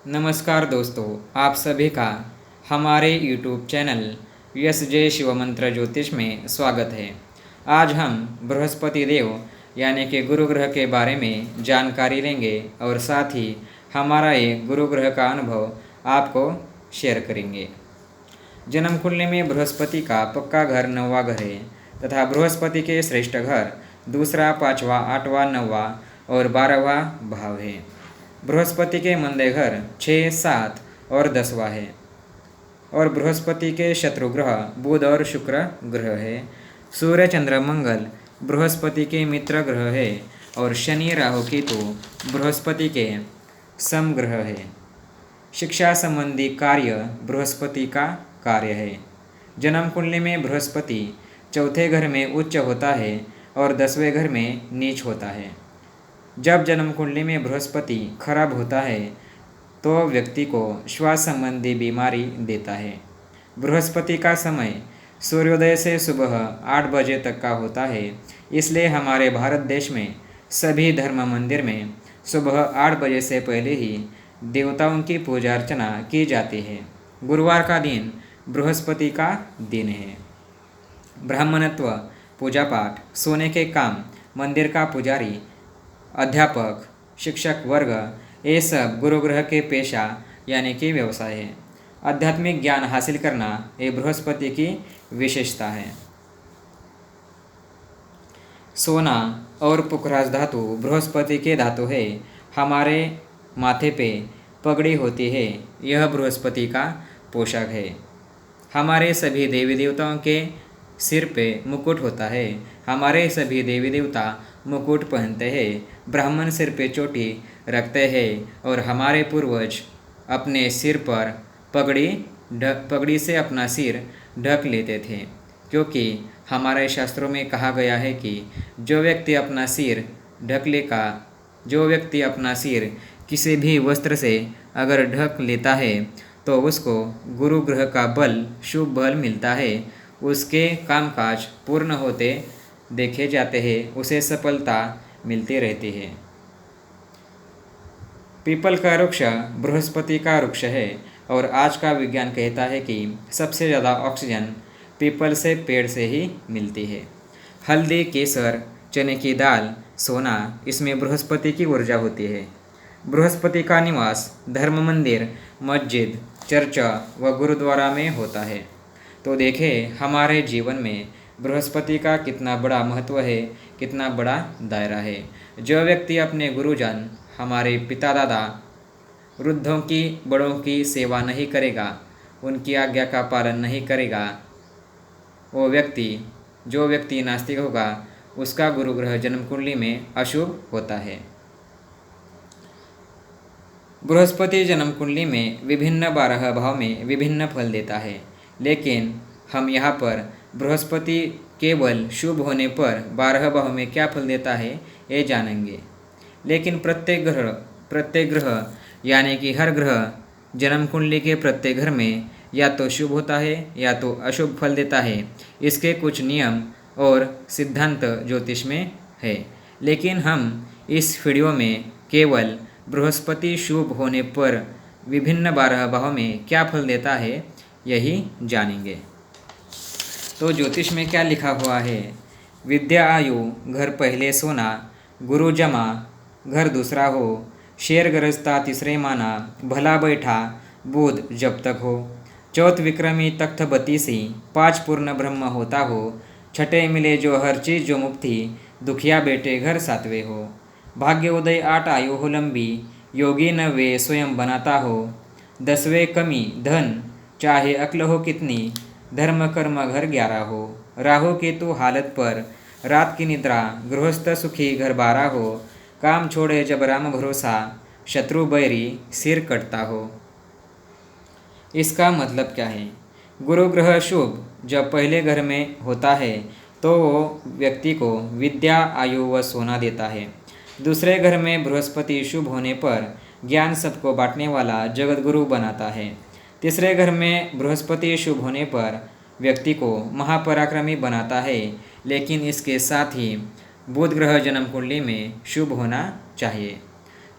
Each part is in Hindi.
नमस्कार दोस्तों, आप सभी का हमारे YouTube चैनल यस जय शिव मंत्र ज्योतिष में स्वागत है। आज हम बृहस्पति देव यानी कि गुरु ग्रह के बारे में जानकारी लेंगे और साथ ही हमारा एक गुरु ग्रह का अनुभव आपको शेयर करेंगे। जन्म कुंडली में बृहस्पति का पक्का घर 9वां घर है तथा बृहस्पति के श्रेष्ठ घर दूसरा, 5वां, 8वां, 9वां और 12वां भाव है। बृहस्पति के मंदे घर 6, 7 और 10वां है और बृहस्पति के शत्रु ग्रह बुध और शुक्र ग्रह है। सूर्य, चंद्र, मंगल बृहस्पति के मित्र ग्रह है और शनि, राहु, केतु बृहस्पति के समग्रह है। शिक्षा संबंधी कार्य बृहस्पति का कार्य है। जन्म कुंडली में बृहस्पति चौथे घर में उच्च होता है और 10वें घर में नीच होता है। जब जन्म कुंडली में बृहस्पति खराब होता है तो व्यक्ति को श्वास संबंधी बीमारी देता है। बृहस्पति का समय सूर्योदय से सुबह 8 बजे तक का होता है, इसलिए हमारे भारत देश में सभी धर्म मंदिर में सुबह 8 बजे से पहले ही देवताओं की पूजा अर्चना की जाती है। गुरुवार का दिन बृहस्पति का दिन है। ब्राह्मणत्व, पूजा पाठ, सोने के काम, मंदिर का पुजारी, अध्यापक, शिक्षक वर्ग ये सब गुरु ग्रह के पेशा यानी कि व्यवसाय है। आध्यात्मिक ज्ञान हासिल करना ये बृहस्पति की विशेषता है। सोना और पुखराज धातु बृहस्पति के धातु है। हमारे माथे पे पगड़ी होती है, यह बृहस्पति का पोशाक है। हमारे सभी देवी देवताओं के सिर पे मुकुट होता है। हमारे सभी देवी देवता मुकुट पहनते हैं। ब्राह्मण सिर पे चोटी रखते हैं और हमारे पूर्वज अपने सिर पर पगड़ी से अपना सिर ढक लेते थे, क्योंकि हमारे शास्त्रों में कहा गया है कि जो व्यक्ति अपना सिर किसी भी वस्त्र से अगर ढक लेता है तो उसको गुरु ग्रह का बल, शुभ बल मिलता है। उसके कामकाज पूर्ण होते देखे जाते हैं, उसे सफलता मिलती रहती है। पीपल का वृक्ष बृहस्पति का वृक्ष है और आज का विज्ञान कहता है कि सबसे ज़्यादा ऑक्सीजन पीपल से पेड़ से ही मिलती है। हल्दी, केसर, चने की दाल, सोना, इसमें बृहस्पति की ऊर्जा होती है। बृहस्पति का निवास धर्म मंदिर, मस्जिद, चर्च व गुरुद्वारा में होता है। तो देखें हमारे जीवन में बृहस्पति का कितना बड़ा महत्व है, कितना बड़ा दायरा है। जो व्यक्ति अपने गुरुजन, हमारे पिता दादा, वृद्धों की, बड़ों की सेवा नहीं करेगा, उनकी आज्ञा का पालन नहीं करेगा, जो व्यक्ति नास्तिक होगा, उसका गुरु ग्रह जन्म कुंडली में अशुभ होता है। बृहस्पति जन्म कुंडली में विभिन्न 12 भाव में विभिन्न फल देता है, लेकिन हम यहाँ पर बृहस्पति केवल शुभ होने पर 12 भाव में क्या फल देता है ये जानेंगे। लेकिन प्रत्येक ग्रह यानी कि हर ग्रह जन्म कुंडली के प्रत्येक घर में या तो शुभ होता है या तो अशुभ फल देता है। इसके कुछ नियम और सिद्धांत ज्योतिष में है, लेकिन हम इस वीडियो में केवल बृहस्पति शुभ होने पर विभिन्न 12 भाव में क्या फल देता है यही जानेंगे। तो ज्योतिष में क्या लिखा हुआ है? विद्या आयु घर पहले सोना, गुरु जमा घर दूसरा हो, शेर गरजता तीसरे माना, भला बैठा बुध जब तक हो, चौथ विक्रमी तख्त बतीसी, 5 पूर्ण ब्रह्म होता हो, छठे मिले जो हर चीज जो मुक्ति, दुखिया बेटे घर 7वें हो, भाग्य उदय 8 आयु हो लंबी, योगी 9वें स्वयं बनाता हो, 10वें कमी धन चाहे अक्ल हो कितनी, धर्म कर्म घर 11 हो, राहु केतु हालत पर रात की निद्रा, गृहस्थ सुखी घर 12 हो, काम छोड़े जब राम भरोसा, शत्रु बैरी सिर कटता हो। इसका मतलब क्या है? गुरु ग्रह शुभ जब पहले घर में होता है तो वो व्यक्ति को विद्या, आयु व सोना देता है। दूसरे घर में बृहस्पति शुभ होने पर ज्ञान सबको बांटने वाला जगत गुरु बनाता है। तीसरे घर में बृहस्पति शुभ होने पर व्यक्ति को महापराक्रमी बनाता है, लेकिन इसके साथ ही बुध ग्रह जन्म कुंडली में शुभ होना चाहिए।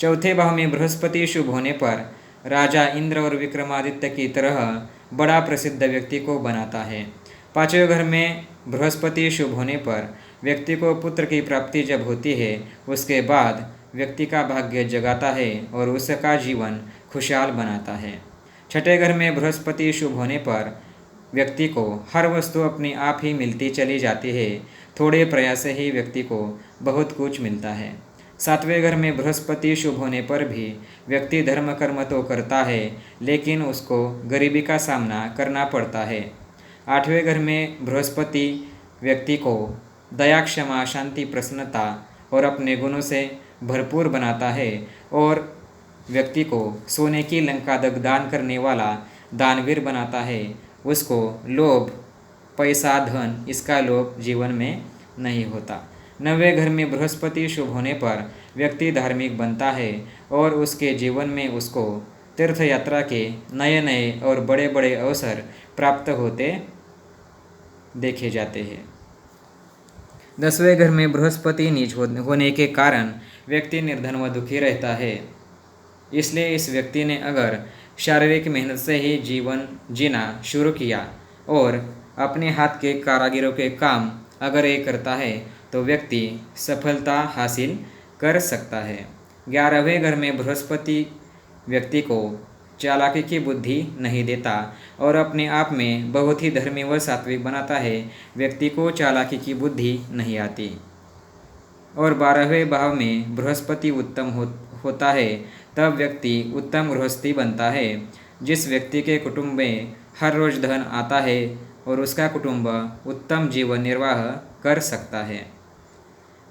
चौथे भाव में बृहस्पति शुभ होने पर राजा इंद्र और विक्रमादित्य की तरह बड़ा प्रसिद्ध व्यक्ति को बनाता है। पांचवें घर में बृहस्पति शुभ होने पर व्यक्ति को पुत्र की प्राप्ति जब होती है, उसके बाद व्यक्ति का भाग्य जगाता है और उसका जीवन खुशहाल बनाता है। छठे घर में बृहस्पति शुभ होने पर व्यक्ति को हर वस्तु अपने आप ही मिलती चली जाती है। थोड़े प्रयास से ही व्यक्ति को बहुत कुछ मिलता है। सातवें घर में बृहस्पति शुभ होने पर भी व्यक्ति धर्म कर्म तो करता है, लेकिन उसको गरीबी का सामना करना पड़ता है। आठवें घर में बृहस्पति व्यक्ति को दया, क्षमा, शांति, प्रसन्नता और अपने गुणों से भरपूर बनाता है और व्यक्ति को सोने की लंका तक दान करने वाला दानवीर बनाता है। उसको लोभ, पैसा, धन, इसका लोभ जीवन में नहीं होता। नवें घर में बृहस्पति शुभ होने पर व्यक्ति धार्मिक बनता है और उसके जीवन में उसको तीर्थ यात्रा के नए नए और बड़े बड़े अवसर प्राप्त होते देखे जाते हैं। 10वें घर में बृहस्पति नीच होने के कारण व्यक्ति निर्धन व दुखी रहता है। इसलिए इस व्यक्ति ने अगर शारीरिक मेहनत से ही जीवन जीना शुरू किया और अपने हाथ के कारीगरों के काम अगर ये करता है तो व्यक्ति सफलता हासिल कर सकता है। 11वें घर में बृहस्पति व्यक्ति को चालाकी की बुद्धि नहीं देता और अपने आप में बहुत ही धर्मी व सात्विक बनाता है। व्यक्ति को चालाकी की बुद्धि नहीं आती। और 12वें भाव में बृहस्पति उत्तम होता है, तब व्यक्ति उत्तम गृहस्थी बनता है। जिस व्यक्ति के कुटुंब में हर रोज धन आता है और उसका कुटुंब उत्तम जीवन निर्वाह कर सकता है।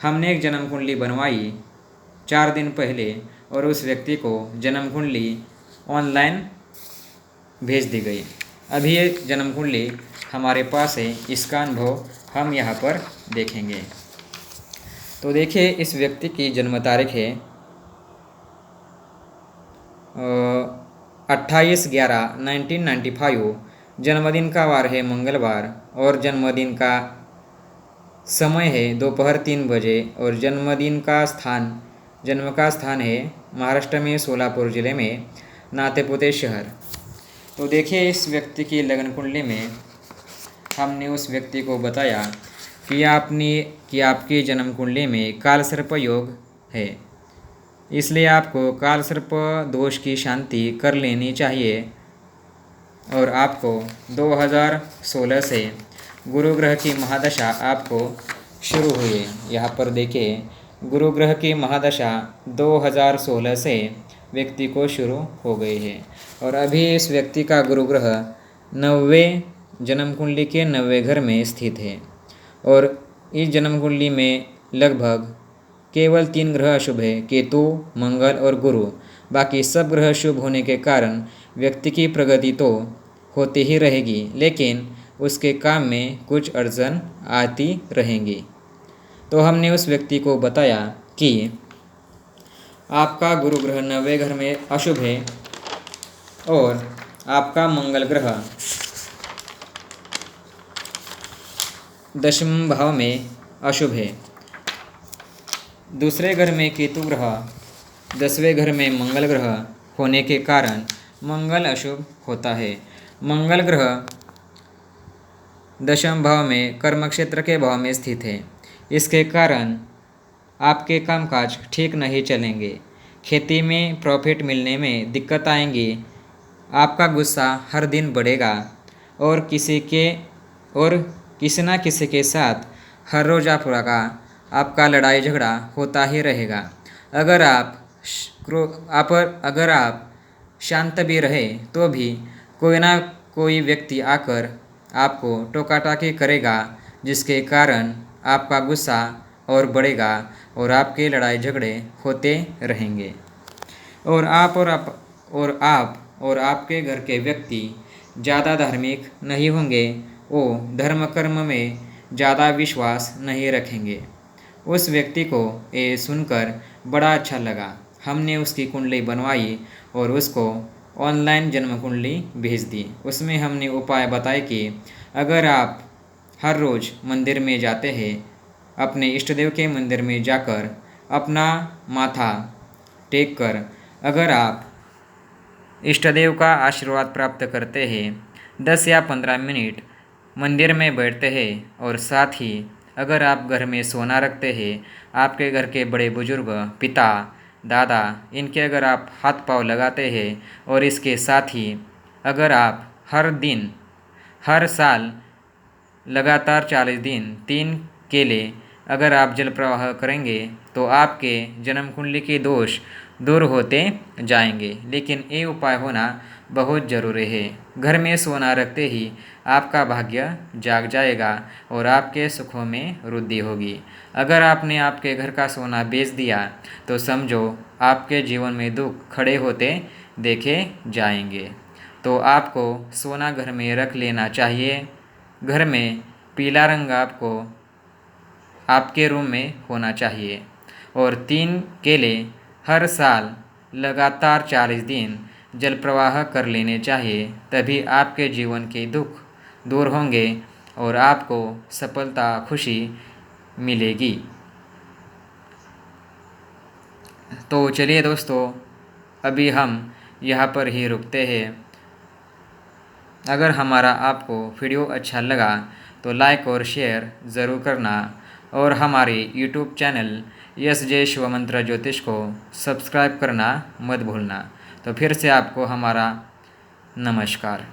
हमने एक जन्म कुंडली बनवाई 4 दिन पहले और उस व्यक्ति को जन्म कुंडली ऑनलाइन भेज दी गई। अभी ये जन्म कुंडली हमारे पास है, इसका अनुभव हम यहाँ पर देखेंगे। तो देखिए, इस व्यक्ति की जन्म तारीख है 28/11/1995। जन्मदिन का वार है मंगलवार और जन्मदिन का समय है दोपहर 3 बजे और जन्म का स्थान है महाराष्ट्र में सोलापुर जिले में नातेपुते शहर। तो देखिए, इस व्यक्ति की लगन कुंडली में हमने उस व्यक्ति को बताया कि आपकी जन्म कुंडली में काल सर्प योग है, इसलिए आपको काल सर्प दोष की शांति कर लेनी चाहिए। और आपको 2016 से गुरु ग्रह की महादशा आपको शुरू हुई है। यहाँ पर देखिए, गुरु ग्रह की महादशा 2016 से व्यक्ति को शुरू हो गई है और अभी इस व्यक्ति का गुरु ग्रह 9वें जन्म कुंडली के 9वें घर में स्थित है। और इस जन्म कुंडली में लगभग केवल 3 ग्रह अशुभ है, केतु, मंगल और गुरु। बाकी सब ग्रह शुभ होने के कारण व्यक्ति की प्रगति तो होती ही रहेगी, लेकिन उसके काम में कुछ अड़चन आती रहेंगी। तो हमने उस व्यक्ति को बताया कि आपका गुरु ग्रह 9वें घर में अशुभ है और आपका मंगल ग्रह 10वें भाव में अशुभ है। दूसरे घर में केतु ग्रह, 10वें घर में मंगल ग्रह होने के कारण मंगल अशुभ होता है। मंगल ग्रह 10वें भाव में कर्म क्षेत्र के भाव में स्थित है। इसके कारण आपके कामकाज ठीक नहीं चलेंगे। खेती में प्रॉफिट मिलने में दिक्कत आएंगी। आपका गुस्सा हर दिन बढ़ेगा और किसी न किसी के साथ हर रोज़ आपका लड़ाई झगड़ा होता ही रहेगा। अगर आप शांत भी रहे तो भी कोई ना कोई व्यक्ति आकर आपको टोका टाकी करेगा, जिसके कारण आपका गुस्सा और बढ़ेगा और आपके लड़ाई झगड़े होते रहेंगे। और आप और आपके घर के व्यक्ति ज़्यादा धार्मिक नहीं होंगे। वो धर्म कर्म में ज़्यादा विश्वास नहीं रखेंगे। उस व्यक्ति को ये सुनकर बड़ा अच्छा लगा। हमने उसकी कुंडली बनवाई और उसको ऑनलाइन जन्म कुंडली भेज दी। उसमें हमने उपाय बताए कि अगर आप हर रोज़ मंदिर में जाते हैं, अपने इष्ट देव के मंदिर में जाकर अपना माथा टेक कर अगर आप इष्ट देव का आशीर्वाद प्राप्त करते हैं, 10 या 15 मिनट मंदिर में बैठते हैं और साथ ही अगर आप घर में सोना रखते हैं, आपके घर के बड़े बुजुर्ग, पिता, दादा, इनके अगर आप हाथ पांव लगाते हैं और इसके साथ ही अगर आप हर दिन हर साल लगातार 40 दिन 3 केले अगर आप जल प्रवाह करेंगे तो आपके जन्म कुंडली के दोष दूर होते जाएंगे। लेकिन ये उपाय होना बहुत ज़रूरी है। घर में सोना रखते ही आपका भाग्य जाग जाएगा और आपके सुखों में वृद्धि होगी। अगर आपने आपके घर का सोना बेच दिया तो समझो आपके जीवन में दुख खड़े होते देखे जाएंगे। तो आपको सोना घर में रख लेना चाहिए। घर में पीला रंग आपको आपके रूम में होना चाहिए और 3 केले हर साल लगातार 40 दिन जल प्रवाह कर लेने चाहिए। तभी आपके जीवन के दुख दूर होंगे और आपको सफलता, खुशी मिलेगी। तो चलिए दोस्तों, अभी हम यहाँ पर ही रुकते हैं। अगर हमारा आपको वीडियो अच्छा लगा तो लाइक और शेयर ज़रूर करना और हमारे यूट्यूब चैनल SJ शिव मंत्र ज्योतिष को सब्सक्राइब करना मत भूलना। तो फिर से आपको हमारा नमस्कार।